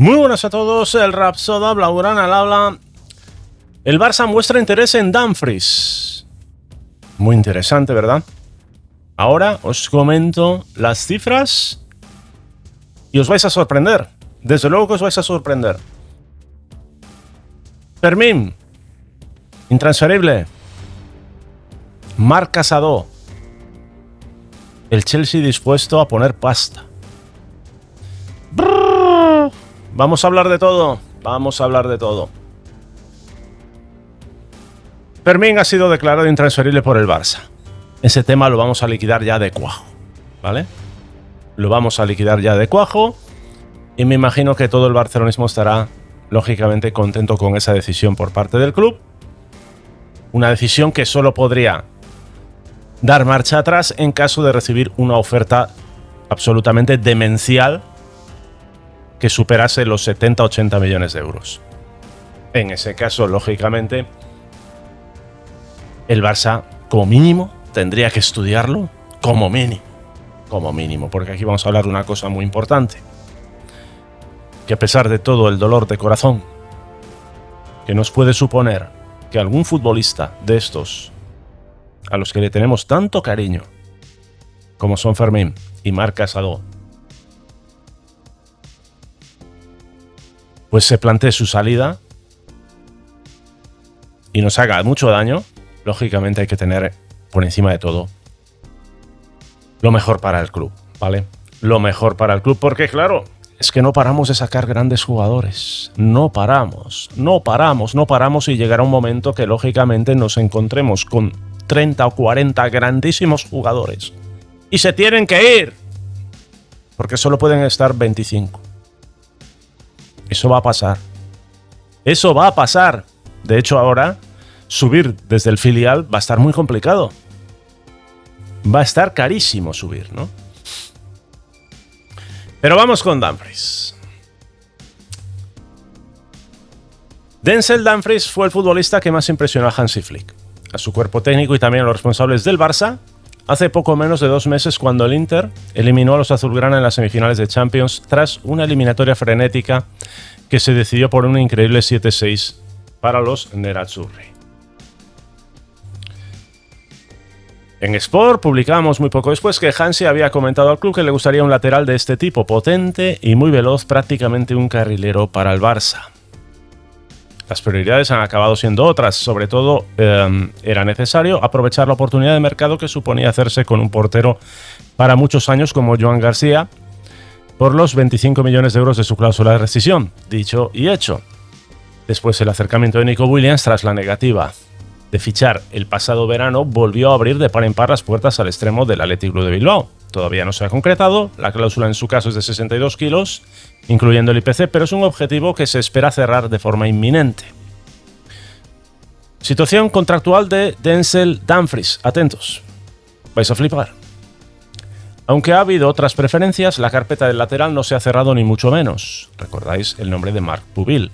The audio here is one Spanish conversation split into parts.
Muy buenas a todos, el Rapsoda Blaugrana al habla. El Barça muestra interés en Dumfries. Muy interesante, ¿verdad? Ahora os comento las cifras y os vais a sorprender. Desde luego que os vais a sorprender. Fermín, intransferible. Marc Casado. El Chelsea dispuesto a poner pasta. Vamos a hablar de todo. Vamos a hablar de todo. Fermín ha sido declarado intransferible por el Barça. Ese tema lo vamos a liquidar ya de cuajo, ¿vale? Lo vamos a liquidar ya de cuajo. Y me imagino que todo el barcelonismo estará, lógicamente, contento con esa decisión por parte del club. Una decisión que solo podría dar marcha atrás en caso de recibir una oferta absolutamente demencial que superase los 70-80 millones de euros. En ese caso, lógicamente, el Barça, como mínimo, tendría que estudiarlo como mínimo, porque aquí vamos a hablar de una cosa muy importante, que a pesar de todo el dolor de corazón que nos puede suponer que algún futbolista de estos, a los que le tenemos tanto cariño, como son Fermín y Marc Casado, pues se plantee su salida y nos haga mucho daño, lógicamente hay que tener por encima de todo lo mejor para el club, ¿vale? Lo mejor para el club, porque claro, es que no paramos de sacar grandes jugadores. No paramos y llegará un momento que lógicamente nos encontremos con 30 o 40 grandísimos jugadores y se tienen que ir, porque solo pueden estar 25. Eso va a pasar. Eso va a pasar. De hecho, ahora subir desde el filial va a estar muy complicado. Va a estar carísimo subir, ¿no? Pero vamos con Dumfries. Denzel Dumfries fue el futbolista que más impresionó a Hansi Flick, a su cuerpo técnico y también a los responsables del Barça, hace poco menos de 2 meses cuando el Inter eliminó a los azulgrana en las semifinales de Champions tras una eliminatoria frenética que se decidió por un increíble 7-6 para los nerazzurri. En Sport publicamos muy poco después que Hansi había comentado al club que le gustaría un lateral de este tipo, potente y muy veloz, prácticamente un carrilero para el Barça. Las prioridades han acabado siendo otras, sobre todo era necesario aprovechar la oportunidad de mercado que suponía hacerse con un portero para muchos años como Joan García por los 25 millones de euros de su cláusula de rescisión. Dicho y hecho. Después el acercamiento de Nico Williams tras la negativa de fichar el pasado verano volvió a abrir de par en par las puertas al extremo del Athletic Club de Bilbao. Todavía no se ha concretado, la cláusula en su caso es de 62 kilos, incluyendo el IPC, pero es un objetivo que se espera cerrar de forma inminente. Situación contractual de Denzel Dumfries. Atentos, vais a flipar. Aunque ha habido otras preferencias, la carpeta del lateral no se ha cerrado ni mucho menos. Recordáis el nombre de Marc Pubil.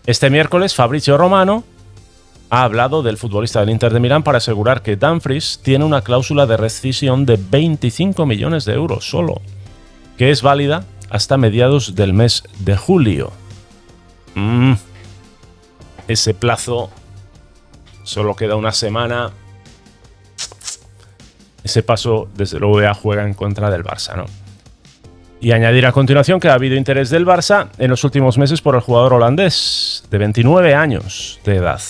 Este miércoles Fabrizio Romano ha hablado del futbolista del Inter de Milán para asegurar que Dumfries tiene una cláusula de rescisión de 25 millones de euros solo, que es válida hasta mediados del mes de julio. Ese plazo solo queda una semana. Ese paso, desde luego, ya juega en contra del Barça, ¿no? Y añadir a continuación que ha habido interés del Barça en los últimos meses por el jugador holandés, de 29 años de edad.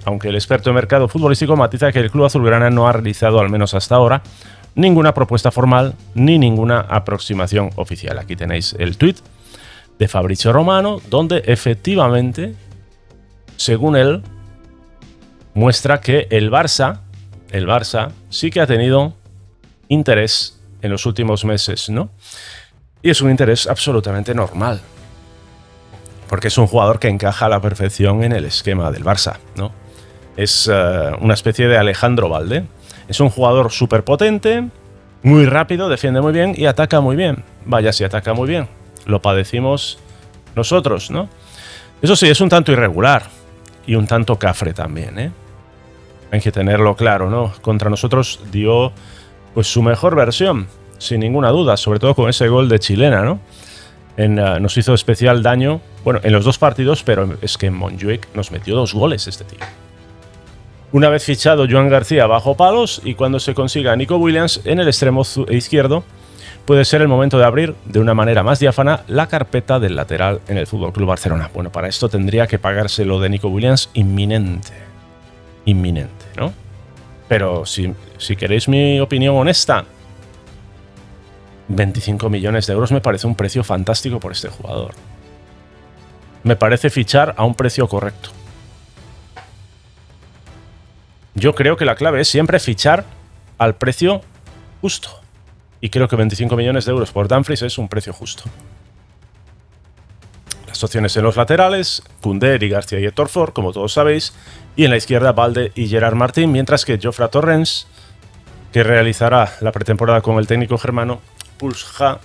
Aunque el experto en mercado futbolístico matiza que el club azulgrana no ha realizado, al menos hasta ahora, ninguna propuesta formal ni ninguna aproximación oficial. Aquí tenéis el tuit de Fabrizio Romano, donde efectivamente, según él, muestra que el Barça sí que ha tenido interés en los últimos meses, ¿no? Y es un interés absolutamente normal, porque es un jugador que encaja a la perfección en el esquema del Barça, ¿no? Es una especie de Alejandro Valde. Es un jugador súper potente, muy rápido, defiende muy bien y ataca muy bien. Vaya si ataca muy bien. Lo padecimos nosotros, ¿no? Eso sí, es un tanto irregular y un tanto cafre también, ¿eh? Hay que tenerlo claro, ¿no? Contra nosotros dio pues su mejor versión, sin ninguna duda, sobre todo con ese gol de chilena, ¿no? nos hizo especial daño, bueno, en los dos partidos, pero es que en Montjuic nos metió 2 goles este tío. Una vez fichado Joan García bajo palos, y cuando se consiga Nico Williams en el extremo izquierdo, puede ser el momento de abrir de una manera más diáfana la carpeta del lateral en el FC Barcelona. Bueno, para esto tendría que pagarse lo de Nico Williams inminente, ¿no? Pero si queréis mi opinión honesta, 25 millones de euros me parece un precio fantástico por este jugador. Me parece fichar a un precio correcto. Yo creo que la clave es siempre fichar al precio justo. Y creo que 25 millones de euros por Dumfries es un precio justo. Las opciones en los laterales, Koundé, García y Héctor Ford, como todos sabéis. Y en la izquierda, Balde y Gerard Martín, mientras que Jofre Torrens, que realizará la pretemporada con el técnico germano, puja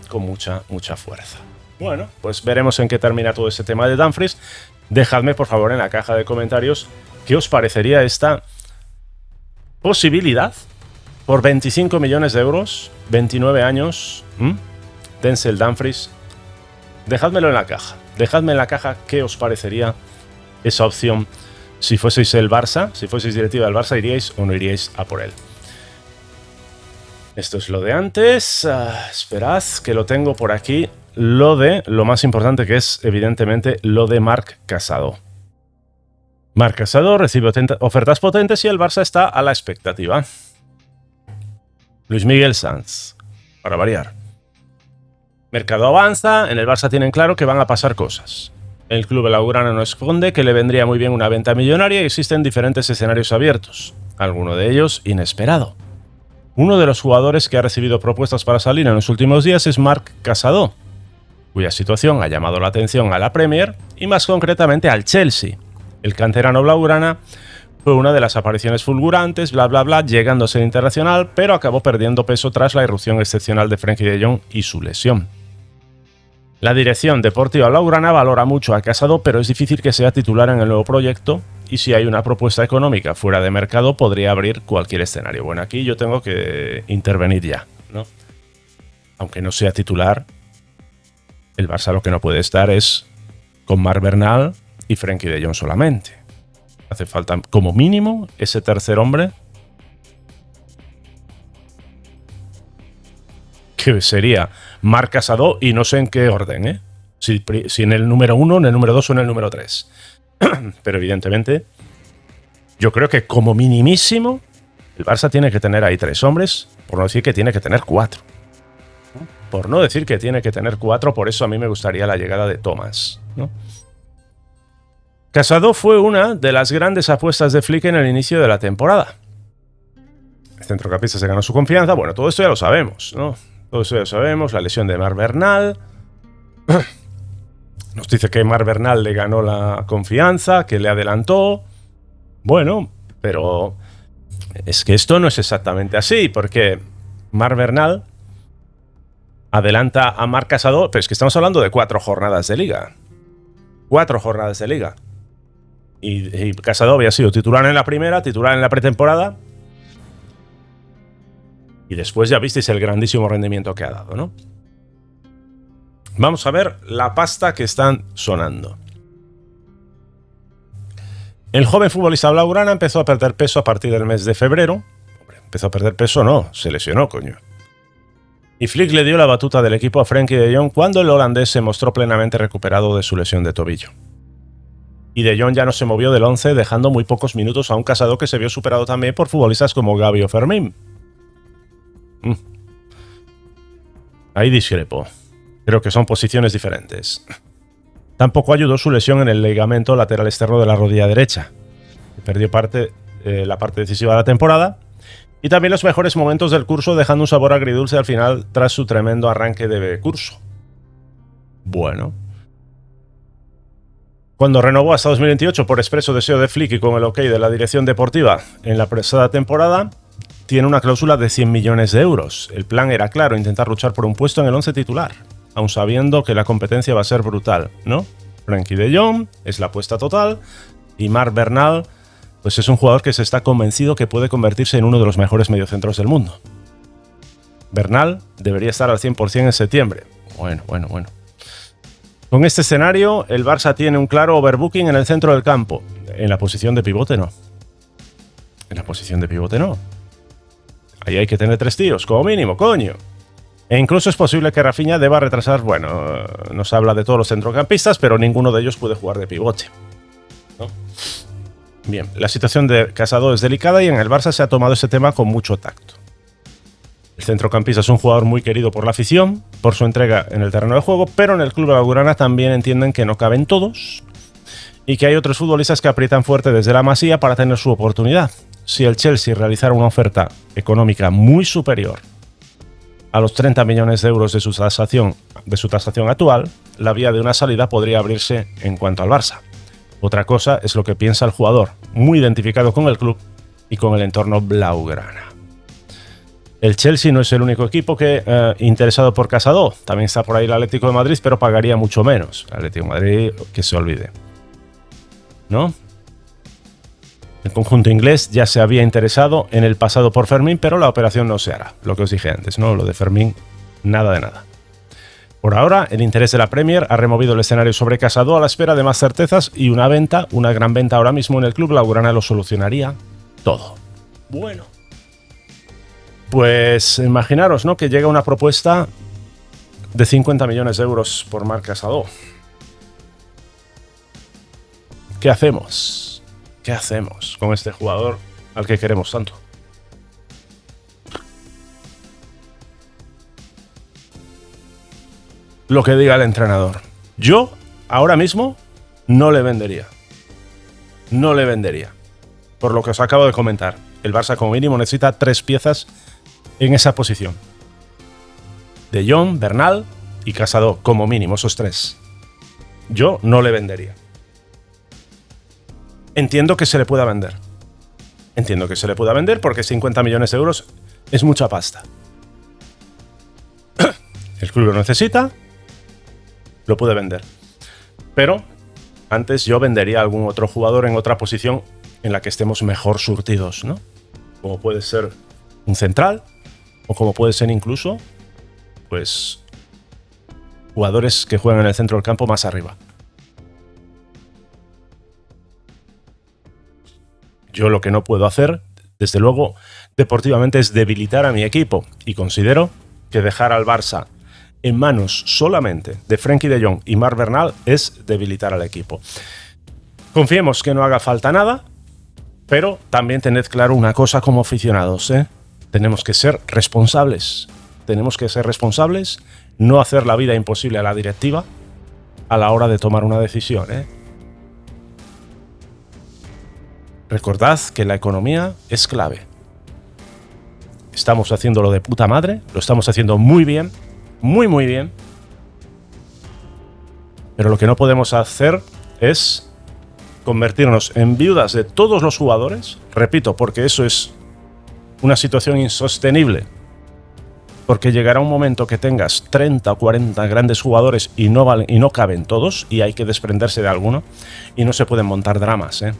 con mucha fuerza. Bueno, pues veremos en qué termina todo este tema de Dumfries. Dejadme, por favor, en la caja de comentarios qué os parecería esta posibilidad por 25 millones de euros, 29 años, Denzel Dumfries. Dejádmelo en la caja. Dejadme en la caja qué os parecería esa opción. Si fueseis el Barça, si fueseis directiva del Barça, ¿iríais o no iríais a por él? Esto es lo de antes. Esperad, que lo tengo por aquí. Lo más importante, que es evidentemente lo de Marc Casado. Marc Casado recibe ofertas potentes y el Barça está a la expectativa. Luis Miguel Sanz, para variar. Mercado avanza, en el Barça tienen claro que van a pasar cosas. El club blaugrana no esconde que le vendría muy bien una venta millonaria y existen diferentes escenarios abiertos, alguno de ellos inesperado. Uno de los jugadores que ha recibido propuestas para salir en los últimos días es Marc Casado, cuya situación ha llamado la atención a la Premier y más concretamente al Chelsea. El canterano blaugrana fue una de las apariciones fulgurantes, llegando a ser internacional, pero acabó perdiendo peso tras la irrupción excepcional de Frenkie de Jong y su lesión. La dirección deportiva blaugrana valora mucho a Casado, pero es difícil que sea titular en el nuevo proyecto, y si hay una propuesta económica fuera de mercado podría abrir cualquier escenario. Bueno, aquí yo tengo que intervenir ya, ¿no? Aunque no sea titular, el Barça lo que no puede estar es con Marc Bernal y Frenkie de Jong solamente. Hace falta como mínimo ese tercer hombre, que sería Marc Casado, y no sé en qué orden, ¿eh? Si en el número 1, en el número 2 o en el número 3. Pero evidentemente, yo creo que como minimísimo, el Barça tiene que tener ahí 3 hombres, por no decir que tiene que tener 4. Por no decir que tiene que tener 4, por eso a mí me gustaría la llegada de Thomas, ¿no? Casado fue una de las grandes apuestas de Flick en el inicio de la temporada. El centrocampista se ganó su confianza. Bueno, todo esto ya lo sabemos, ¿no? Todo esto ya lo sabemos. La lesión de Marc Bernal. Nos dice que Marc Bernal le ganó la confianza, que le adelantó. Bueno, pero es que esto no es exactamente así, porque Marc Bernal adelanta a Marc Casado, pero es que estamos hablando de 4 jornadas de liga. 4 jornadas de liga. Y Casado había sido titular en la primera, titular en la pretemporada. Y después ya visteis el grandísimo rendimiento que ha dado, ¿no? Vamos a ver la pasta que están sonando. El joven futbolista blaugrana empezó a perder peso a partir del mes de febrero. Hombre, empezó a perder peso, no, se lesionó, coño. Y Flick le dio la batuta del equipo a Frenkie de Jong cuando el holandés se mostró plenamente recuperado de su lesión de tobillo. Y de Jong ya no se movió del 11, dejando muy pocos minutos a un Casado que se vio superado también por futbolistas como Gavi o Fermín. Ahí discrepo. Creo que son posiciones diferentes. Tampoco ayudó su lesión en el ligamento lateral externo de la rodilla derecha. Perdió la parte decisiva de la temporada. Y también los mejores momentos del curso, dejando un sabor agridulce al final tras su tremendo arranque de curso. Bueno. Cuando renovó hasta 2028 por expreso deseo de Flick y con el ok de la dirección deportiva en la pasada temporada, tiene una cláusula de 100 millones de euros. El plan era claro, intentar luchar por un puesto en el 11 titular, aun sabiendo que la competencia va a ser brutal, ¿no? Frenkie de Jong es la apuesta total y Marc Bernal pues es un jugador que se está convencido que puede convertirse en uno de los mejores mediocentros del mundo. Bernal debería estar al 100% en septiembre. Bueno. Con este escenario, el Barça tiene un claro overbooking en el centro del campo. En la posición de pivote no. Ahí hay que tener 3 tíos, como mínimo, coño. E incluso es posible que Rafinha deba retrasar. Bueno, nos habla de todos los centrocampistas, pero ninguno de ellos puede jugar de pivote, ¿no? Bien, la situación de Casado es delicada y en el Barça se ha tomado ese tema con mucho tacto. El centrocampista es un jugador muy querido por la afición, por su entrega en el terreno de juego, pero en el club blaugrana también entienden que no caben todos y que hay otros futbolistas que aprietan fuerte desde la Masía para tener su oportunidad. Si el Chelsea realizara una oferta económica muy superior a los 30 millones de euros de su tasación actual, la vía de una salida podría abrirse en cuanto al Barça. Otra cosa es lo que piensa el jugador, muy identificado con el club y con el entorno blaugrana. El Chelsea no es el único equipo interesado por Casado. También está por ahí el Atlético de Madrid, pero pagaría mucho menos. El Atlético de Madrid, que se olvide, ¿no? El conjunto inglés ya se había interesado en el pasado por Fermín, pero la operación no se hará. Lo que os dije antes, ¿no? Lo de Fermín, nada de nada. Por ahora, el interés de la Premier ha removido el escenario sobre Casado a la espera de más certezas y una gran venta ahora mismo en el club blaugrana lo solucionaría todo. Bueno. Pues imaginaros, ¿no? Que llega una propuesta de 50 millones de euros por Marc Casado. ¿Qué hacemos? ¿Qué hacemos con este jugador al que queremos tanto? Lo que diga el entrenador. Yo, ahora mismo, no le vendería. No le vendería. Por lo que os acabo de comentar. El Barça como mínimo necesita 3 piezas en esa posición. De Jong, Bernal y Casado, como mínimo, esos 3. Yo no le vendería. Entiendo que se le pueda vender. Entiendo que se le pueda vender porque 50 millones de euros es mucha pasta. El club lo necesita, lo puede vender. Pero antes yo vendería a algún otro jugador en otra posición en la que estemos mejor surtidos, ¿no? Como puede ser un central, o como puede ser incluso, pues, jugadores que juegan en el centro del campo más arriba. Yo lo que no puedo hacer, desde luego, deportivamente es debilitar a mi equipo, y considero que dejar al Barça en manos solamente de Frenkie de Jong y Marc Bernal es debilitar al equipo. Confiemos que no haga falta nada, pero también tened claro una cosa como aficionados, ¿eh? Tenemos que ser responsables. Tenemos que ser responsables, no hacer la vida imposible a la directiva a la hora de tomar una decisión, ¿eh? Recordad que la economía es clave. Estamos haciéndolo de puta madre, lo estamos haciendo muy bien, muy bien. Pero lo que no podemos hacer es convertirnos en viudas de todos los jugadores, repito, porque eso es una situación insostenible. Porque llegará un momento que tengas 30 o 40 grandes jugadores y no caben todos, y hay que desprenderse de alguno, y no se pueden montar dramas, ¿eh?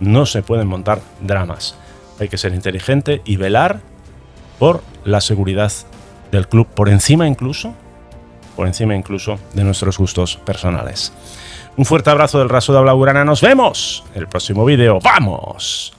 No se pueden montar dramas. Hay que ser inteligente y velar por la seguridad del club, por encima incluso de nuestros gustos personales. Un fuerte abrazo del Raso de Blaugrana. Nos vemos en el próximo vídeo. ¡Vamos!